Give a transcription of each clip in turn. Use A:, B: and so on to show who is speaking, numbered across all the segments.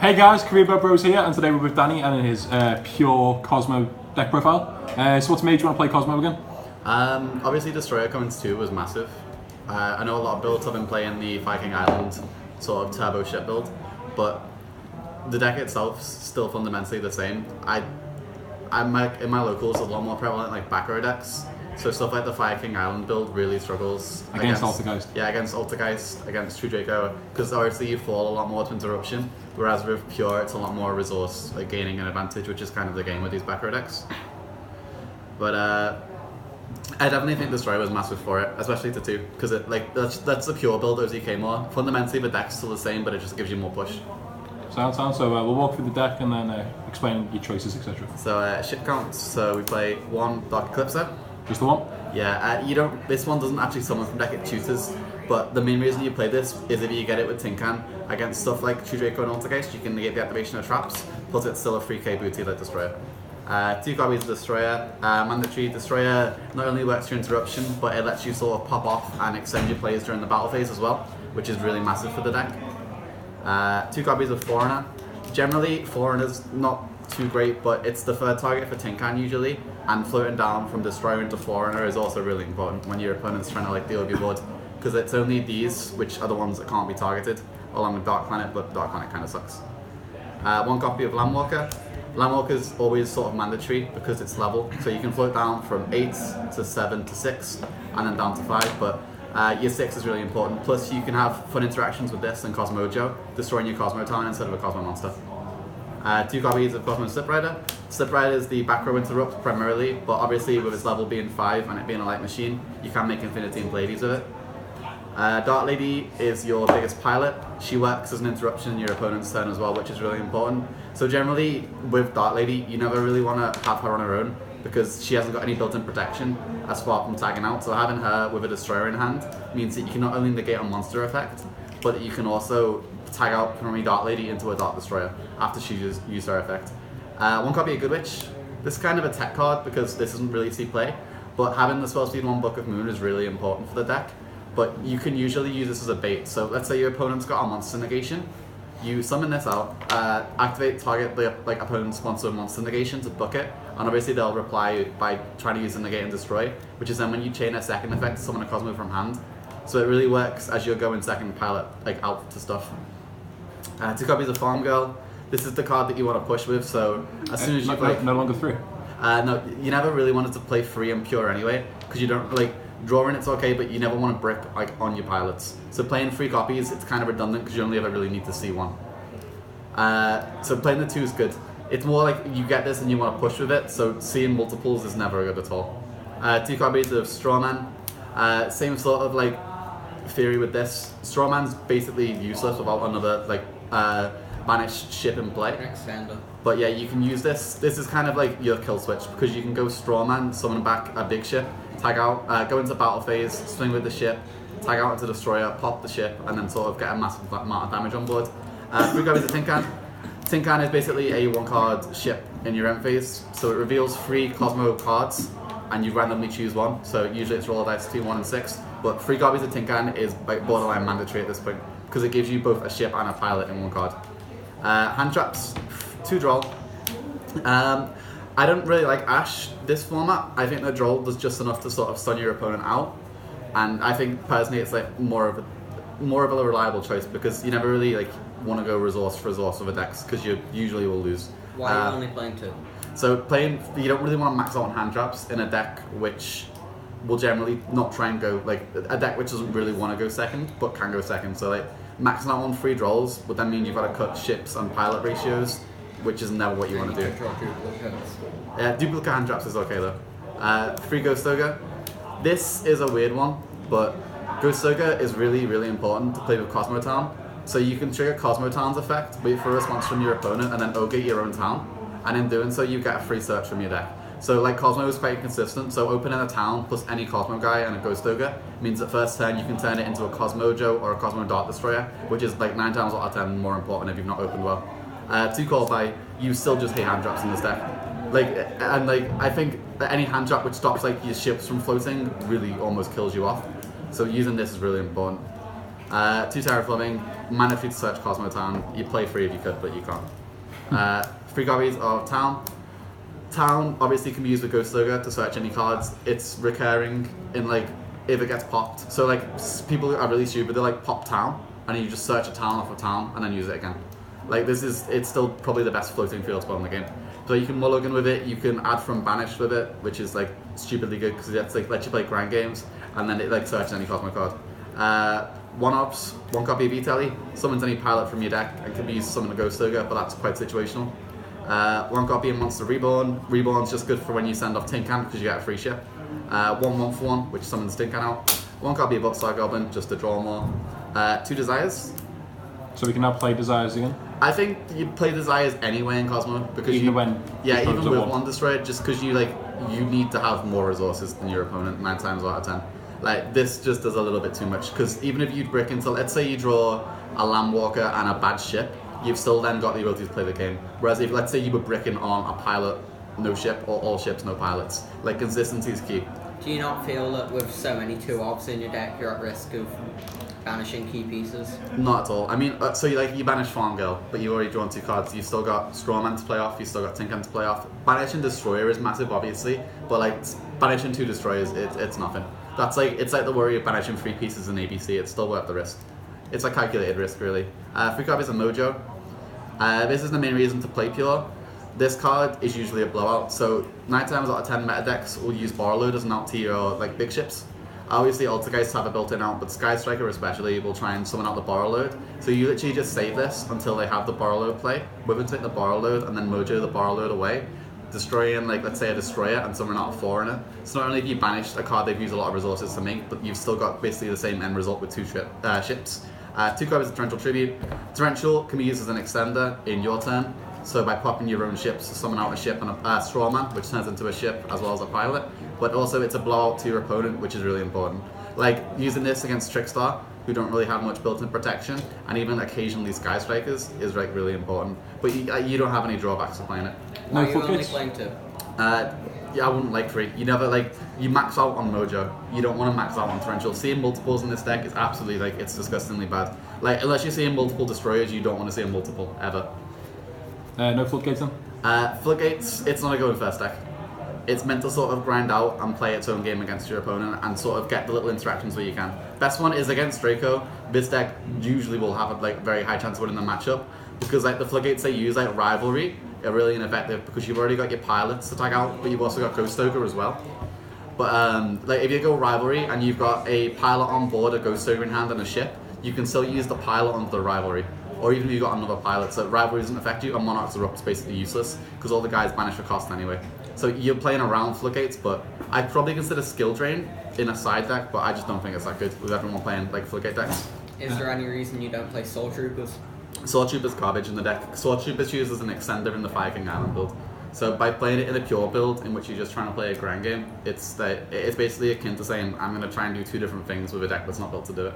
A: Hey guys, Career Bros here, and today we're with Danny and his pure Kozmo deck profile. So what's made you want to play Kozmo again?
B: Obviously Destroyer Commons 2 was massive. I know a lot of builds have been playing the Viking Island sort of turbo ship build, but the deck itself is still fundamentally the same. I'm like, in my locals, a lot more prevalent like back row decks. So stuff like the Viking Island build really struggles
A: Against Altergeist.
B: Yeah, against Altergeist, against Yugioh, because obviously you fall a lot more to interruption, whereas with Pure it's a lot more resource, like gaining an advantage, which is kind of the game with these back row decks. But I definitely think Destroyer was massive for it, especially to 2, because it that's the Pure build of ZK more. Fundamentally the deck's still the same, but it just gives you more push.
A: Sound. So we'll walk through the deck and then explain your choices, etc.
B: So ship counts. So we play 1 Dark Eclipser.
A: Just the one?
B: Yeah, you don't. This one doesn't actually summon from deck, it tutors. But the main reason you play this is if you get it with Tinkan against stuff like Yugioh and Altergeist, you can negate the activation of traps, plus it's still a 3k booty like Destroyer. 2 copies of Destroyer. Mandatory Destroyer not only works for interruption, but it lets you sort of pop off and extend your plays during the battle phase as well, which is really massive for the deck. 2 copies of Foreigner. Generally, Foreigner's not too great, but it's the third target for Tinkan usually, and floating down from Destroyer into Foreigner is also really important when your opponent's trying to like deal with your board, because it's only these which are the ones that can't be targeted, along with Dark Planet, but Dark Planet kind of sucks. 1 copy of Landwalker. Landwalker's always sort of mandatory because it's level, so you can float down from 8 to 7 to 6, and then down to 5, but your 6 is really important. Plus you can have fun interactions with this and Kozmo, destroying your Kozmo town instead of a Kozmo monster. 2 copies of Kozmo Slip Rider. Slip Rider is the back row interrupt primarily, but obviously with its level being 5 and it being a light machine, you can make Infinity and Bladies with it. Dark Lady is your biggest pilot. She works as an interruption in your opponent's turn as well, which is really important. So generally with Dark Lady, you never really want to have her on her own because she hasn't got any built-in protection as far from tagging out. So having her with a Destroyer in hand means that you can not only negate a monster effect, but that you can also tag out from a Dark Lady into a Dark Destroyer after she used her effect. 1 copy of Good Witch. This is kind of a tech card because this doesn't really see play, but having the spell speed 1 Book of Moon is really important for the deck. But you can usually use this as a bait. So let's say your opponent's got a monster negation, you summon this out, activate target the opponent's monster negation to book it, and obviously they'll reply by trying to use the negate and destroy, which is then when you chain a second effect to summon a Kozmo from hand. So it really works as you're going second pilot out to stuff. 2 copies of Farm Girl. This is the card that you want to push with, so as soon as you play...
A: No longer 3?
B: No, you never really wanted to play 3 and Pure anyway, because you don't, drawing it's okay, but you never want to brick on your pilots. So playing 3 copies, it's kind of redundant because you only ever really need to see 1. So playing the 2 is good. It's more like you get this and you want to push with it, so seeing multiples is never good at all. 2 copies of Strawman. Same sort of theory with this. Strawman's basically useless without another banished ship in play.
C: Alexander.
B: But yeah, you can use this. This is kind of like your kill switch because you can go Strawman, summon back a big ship, tag out, go into battle phase, swing with the ship, tag out into Destroyer, pop the ship, and then sort of get a massive amount of damage on board. 3 copies of Tinkan. Tinkan is basically a 1-card ship in your end phase, so it reveals 3 Kozmo cards, and you randomly choose 1. So usually it's roll a dice between 1 and 6, but 3 copies of Tinkan is borderline mandatory at this point because it gives you both a ship and a pilot in 1 card. Hand traps, 2 droll. I don't really like Ash this format. I think the droll does just enough to sort of stun your opponent out, and I think personally it's more of a reliable choice because you never really want to go resource for resource with a dex because you usually will lose.
C: Why are you only playing 2?
B: So you don't really want to max out on hand traps in a deck which will generally not try and go a deck which doesn't really want to go second but can go second. So maxing out on 3 drolls would then mean you've got to cut ships and pilot ratios, which is never what you want to do. Yeah, duplicate hand traps is okay though. 3 Ghost Ogre. This is a weird one, but Ghost Ogre is really, really important to play with Kozmo Town. So you can trigger Kozmo Town's effect, wait for a response from your opponent, and then ogre your own town. And in doing so, you get a free search from your deck. So Kozmo is quite consistent, so opening a town plus any Kozmo guy and a Ghost Ogre means that first turn you can turn it into a Kozmojo or a Kozmo Dark Destroyer, which is 9 times out of 10 more important if you've not opened well. 2 Qualify, you still just hate hand traps in this deck. I think that any hand trap which stops your ships from floating really almost kills you off. So using this is really important. 2 Terraforming. mandatory to search Kozmo Town. You play 3 if you could, but you can't. 3 copies of Town. Town obviously can be used with Ghost Ogre to search any cards. It's recurring in like if it gets popped. So like people are really stupid. They like pop Town and then you just search a Town off of Town and then use it again. Like it's still probably the best floating field spell in the game. So you can mulligan with it. You can add from Banish with it, which is like stupidly good because it lets you play grand games and then it like searches any Kozmo card. 1-ops, 1 copy of E-Tally, summons any pilot from your deck and can be used to summon a Ghost Ogre, but that's quite situational. 1 copy of Monster Reborn. Reborn's just good for when you send off Tin Can because you get a free ship. 1/1 which summons Tin Can out. 1 copy of Upstar Goblin just to draw more. 2 Desires.
A: So we can now play Desires again?
B: I think you play Desires anyway in Kozmo because
A: even with
B: 1 Destroyer, just because you need to have more resources than your opponent 9 times out of 10. Like this just does a little bit too much because even if you brick into, let's say you draw a Land Walker and a bad ship, you've still then got the ability to play the game. Whereas if let's say you were bricking on a pilot, no ship, or all ships, no pilots, like consistency is key.
C: Do you not feel that with so many 2-ops in your deck, you're at risk of banishing key pieces?
B: Not at all. I mean, so you banish Farm Girl, but you've already drawn 2 cards. You've still got Strawman to play off. You've still got Tin Can to play off. Banishing Destroyer is massive, obviously, but like banishing 2 Destroyers, it's nothing. That's it's like the worry of banishing 3 pieces in ABC. It's still worth the risk. It's a calculated risk, really. 3 copies of Mojo. This is the main reason to play Pure. This card is usually a blowout, so 9 times out of 10 meta decks will use Borrowload as an out to your big ships. Obviously, Altergeist have a built-in out, but Sky Striker especially will try and summon out the Borrowload. So you literally just save this until they have the Borrowload play. Wither take the Borrowload and then Mojo the Borrowload away, destroying let's say a Destroyer and summon out a 4 in it. So not only have you banished a card they've used a lot of resources to make, but you've still got basically the same end result with 2 ships. 2 copies of Torrential Tribute. Torrential can be used as an extender in your turn. So by popping your own ships, summon out a ship and a Strawman, which turns into a ship as well as a pilot. But also it's a blowout to your opponent, which is really important. Like using this against Trickstar, who don't really have much built-in protection, and even occasionally Sky Strikers is really important. But you don't have any drawbacks to playing it.
C: No, you're only playing 2.
B: Yeah, I wouldn't like 3. You never you max out on Mojo. You don't want to max out on Torrential. Seeing multiples in this deck is absolutely it's disgustingly bad. Like unless you're seeing multiple Destroyers, you don't want to see a multiple ever.
A: No Floodgates then?
B: Floodgates, it's not a go in first deck. It's meant to sort of grind out and play its own game against your opponent and sort of get the little interactions where you can. Best one is against Draco. This deck usually will have a very high chance of winning the matchup because the Floodgates they use Rivalry are really ineffective because you've already got your pilots to tag out, but you've also got Ghost Ogre as well. But if you go Rivalry and you've got a pilot on board, a Ghost Ogre in hand and a ship, you can still use the pilot onto the Rivalry. Or even if you've got another pilot, so Rivalry doesn't affect you, and Monarchs are up is basically useless, because all the guys banish for cost anyway. So you're playing around Floodgates, but I'd probably consider Skill Drain in a side deck, but I just don't think it's that good with everyone playing Floodgate decks.
C: Is there any reason you don't play Soul Troopers?
B: Soul Troopers garbage in the deck. Soul Troopers used as an extender in the Fire King Island build. So by playing it in a pure build, in which you're just trying to play a grand game, it's basically akin to saying, I'm going to try and do 2 different things with a deck that's not built to do it.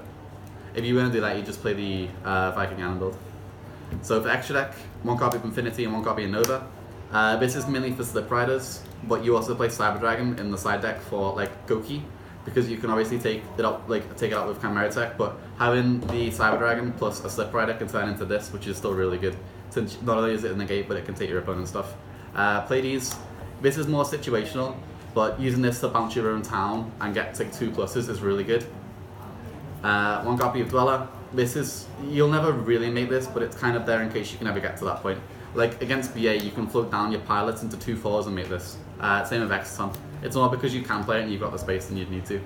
B: If you want to do that, you just play the Viking Island build. So for extra deck, 1 copy of Infinity and 1 copy of Nova. This is mainly for Slip Riders, but you also play Cyber Dragon in the side deck for Goki, because you can obviously take it out with Chimera Tech, but having the Cyber Dragon plus a Slip Rider can turn into this, which is still really good. Since not only is it in the gate, but it can take your opponent's stuff. Play these. This is more situational, but using this to bounce your own town and get 2 pluses is really good. 1 copy of Dweller. You'll never really make this, but it's kind of there in case you can ever get to that point. Against BA, you can float down your pilots into 2 4s and make this. Same with Exton. It's not because you can play it and you've got the space and you'd need to.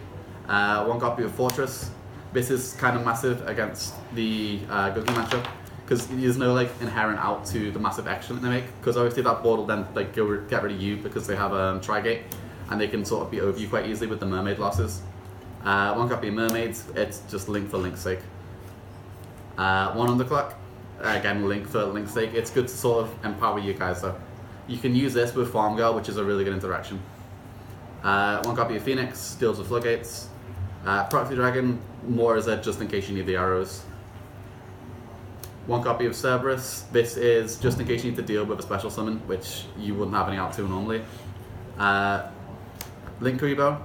B: 1 copy of Fortress. This is kind of massive against the Goki matchup, because there's no inherent out to the massive action that they make, because obviously that board will then get rid of you because they have Trigate, and they can sort of be over you quite easily with the Mermaid losses. 1 copy of Mermaids, it's just Link for Link's sake. 1 Underclock, again Link for Link's sake. It's good to sort of empower you guys though. You can use this with Farm Girl, which is a really good interaction. 1 copy of Phoenix, deals with Floodgates. Proxy Dragon, more as a just in case you need the arrows. 1 copy of Cerberus, this is just in case you need to deal with a special summon, which you wouldn't have any out to normally. Link Rebo,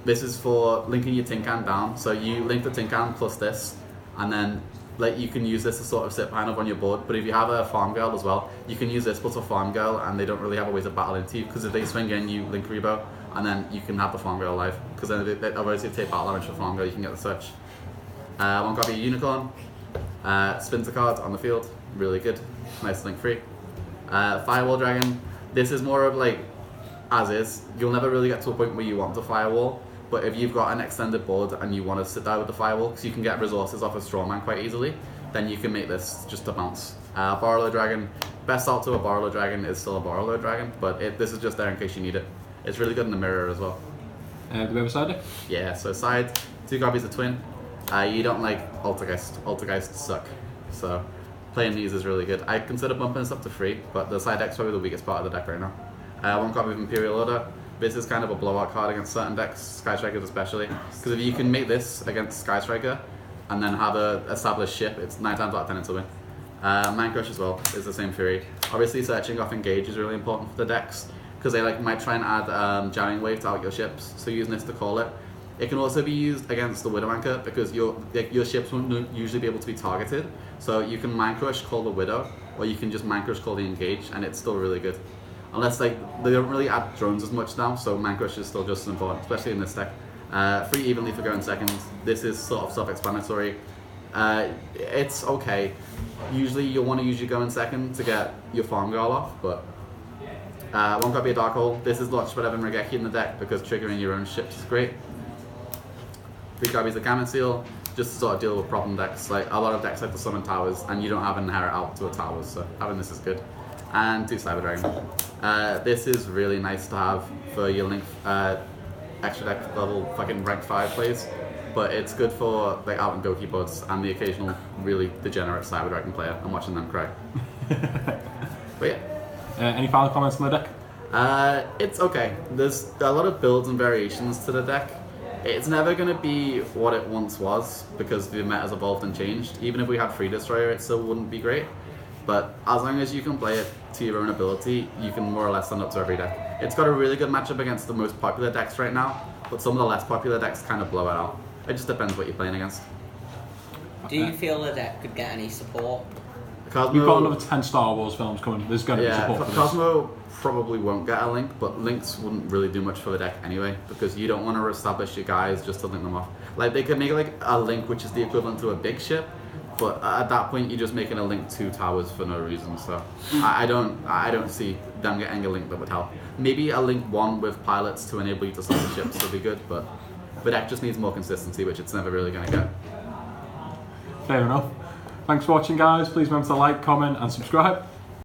B: this is for linking your Tin Can down. So you link the Tin Can plus this, and then like you can use this to sort of sit behind up on your board. But if you have a farm girl as well, you can use this plus a farm girl, and they don't really have a way to battle into you, because if they swing in, you link Rebo, and then you can have the farm girl alive. Because then otherwise if you take battle damage for farm girl, you can get the search. One copy of Unicorn, spins a card on the field, really good, nice link free. Firewall Dragon, this is more of like as is. You'll never really get to a point where you want to firewall, but if you've got an extended board and you want to sit there with the firewall, because you can get resources off a Strawman quite easily, then you can make this just a bounce. Borrowload Dragon, best out to a Borrowload Dragon is still a Borrowload Dragon, but this is just there in case you need it. It's really good in the mirror as well.
A: Do we have a side deck?
B: Yeah, so side, 2 copies of Twin. You don't like Altergeist. Altergeists suck. So playing these is really good. I consider bumping this up to 3, but the side deck's probably the weakest part of the deck right now. 1 copy of Imperial Order. This is kind of a blowout card against certain decks, Sky Strikers especially. Because if you can make this against Sky Striker and then have a established ship, it's 9 times out of 10 it's a win. Mind Crush as well is the same theory. Obviously searching off Engage is really important for the decks, because they might try and add Jamming Wave to out your ships, so using this to call it. It can also be used against the Widow Anchor, because your ships won't usually be able to be targeted. So you can Mind Crush, call the Widow, or you can just Mind Crush, call the Engage, and it's still really good. Unless they don't really add drones as much now, so Mind Crush is still just as important, especially in this deck. 3 evenly for going second. This is sort of self-explanatory. It's okay. Usually you'll want to use your go in second to get your farm girl off, but 1 copy of Dark Hole. This is Launch Whatever Regeki in the deck, because triggering your own ships is great. 3 copies of Gammon Seal, just to sort of deal with problem decks. Like a lot of decks like the Summon Towers, and you don't have an inherit out to a Towers, so having this is good. And 2 Cyber Dragon. This is really nice to have for your Link extra deck level fucking rank 5 plays, but it's good for like out and go keyboards and the occasional really degenerate Cyber Dragon player. I'm watching them cry. But yeah.
A: Any final comments on the deck?
B: It's okay. There's a lot of builds and variations to the deck. It's never going to be what it once was, because the meta's evolved and changed. Even if we had Free Destroyer, it still wouldn't be great. But as long as you can play it to your own ability, you can more or less stand up to every deck. It's got a really good matchup against the most popular decks right now, but some of the less popular decks kind of blow it out. It just depends what you're playing against.
C: Do you feel the deck could get any support?
B: Cosmo,
A: We've got another 10 Star Wars films coming. There's going to be support for this.
B: Kozmo probably won't get a link, but links wouldn't really do much for the deck anyway, because you don't want to establish your guys just to link them off. Like they could make like a link which is the equivalent to a big ship, but at that point you're just making a link to towers for no reason. So I don't see them getting a link that would help. Maybe a link 1 with pilots to enable you to stop the ships would be good, but the deck just needs more consistency, which it's never really going to get.
A: Fair enough. Thanks for watching, guys. Please remember to like, comment and subscribe.